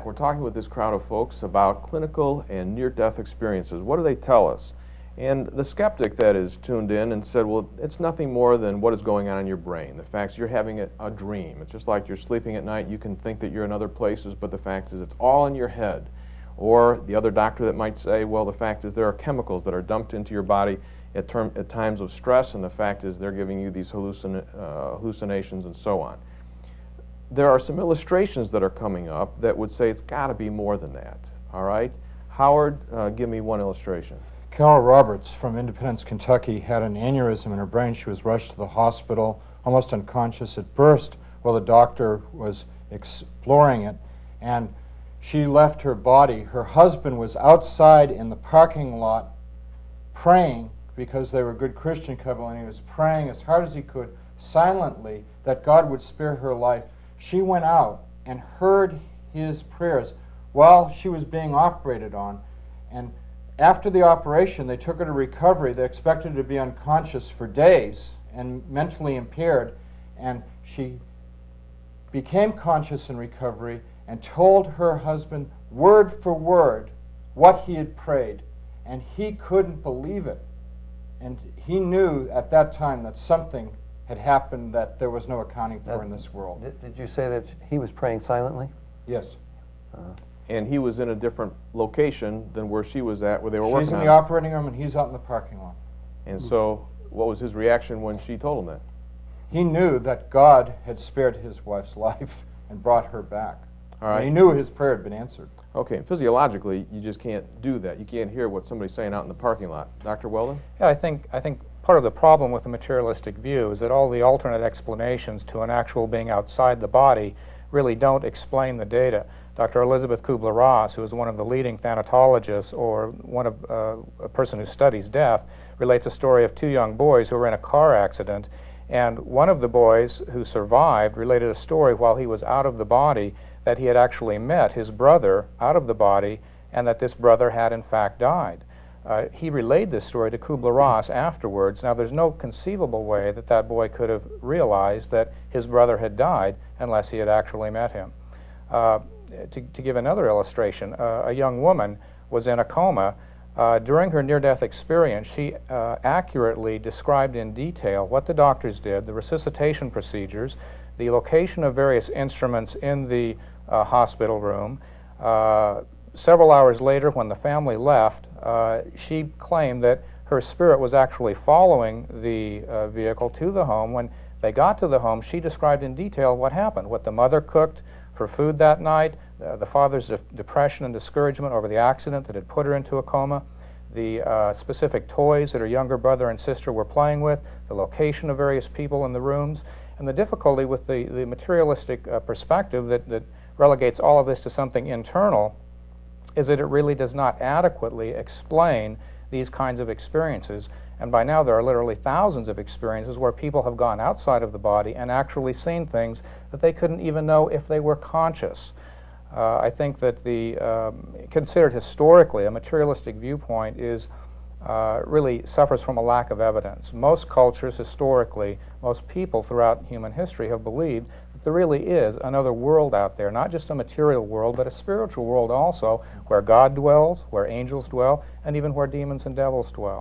We're talking with this crowd of folks about clinical and near-death experiences. What do they tell us? And the skeptic that is tuned in and said, well, it's nothing more than what is going on in your brain. The fact is you're having a dream. It's just like you're sleeping at night. You can think that you're in other places, but the fact is it's all in your head. Or the other doctor that might say, well, the fact is there are chemicals that are dumped into your body at times of stress, and the fact is they're giving you these hallucinations and so on. There are some illustrations that are coming up that would say it's got to be more than that. All right? Howard, give me one illustration. Carol Roberts from Independence, Kentucky had an aneurysm in her brain. She was rushed to the hospital, almost unconscious. It burst while the doctor was exploring it, and she left her body. Her husband was outside in the parking lot praying, because they were a good Christian couple, and he was praying as hard as he could, silently, that God would spare her life. She went out and heard his prayers while she was being operated on, and after the operation, they took her to recovery. They expected her to be unconscious for days and mentally impaired, and she became conscious in recovery and told her husband word for word what he had prayed, and he couldn't believe it. And he knew at that time that something had happened that there was no accounting for in this world. Did you say that he was praying silently? Yes. And he was in a different location than where she was at, where they were working on it. She's in the operating room and he's out in the parking lot. And so what was his reaction when she told him that? He knew that God had spared his wife's life and brought her back. All right. And he knew his prayer had been answered. Okay, and physiologically, you just can't do that. You can't hear what somebody's saying out in the parking lot. Dr. Weldon? Yeah, I think part of the problem with the materialistic view is that all the alternate explanations to an actual being outside the body really don't explain the data. Dr. Elizabeth Kubler-Ross, who is one of the leading thanatologists, or one of a person who studies death, relates a story of two young boys who were in a car accident, and one of the boys who survived related a story while he was out of the body that he had actually met his brother out of the body, and that this brother had in fact died. He relayed this story to Kubler-Ross afterwards. Now, there's no conceivable way that that boy could have realized that his brother had died unless he had actually met him. To give another illustration, a young woman was in a coma. During her near-death experience, she accurately described in detail what the doctors did, the resuscitation procedures, the location of various instruments in the hospital room. Several hours later, when the family left, she claimed that her spirit was actually following the vehicle to the home. When they got to the home, she described in detail what happened, what the mother cooked for food that night, the father's depression and discouragement over the accident that had put her into a coma, the specific toys that her younger brother and sister were playing with, the location of various people in the rooms, and the difficulty with the materialistic perspective that relegates all of this to something internal is that it really does not adequately explain these kinds of experiences. And by now there are literally thousands of experiences where people have gone outside of the body and actually seen things that they couldn't even know if they were conscious. I think that considered historically, a materialistic viewpoint is really suffers from a lack of evidence. Most cultures historically, most people throughout human history have believed that there really is another world out there, not just a material world, but a spiritual world also, where God dwells, where angels dwell, and even where demons and devils dwell.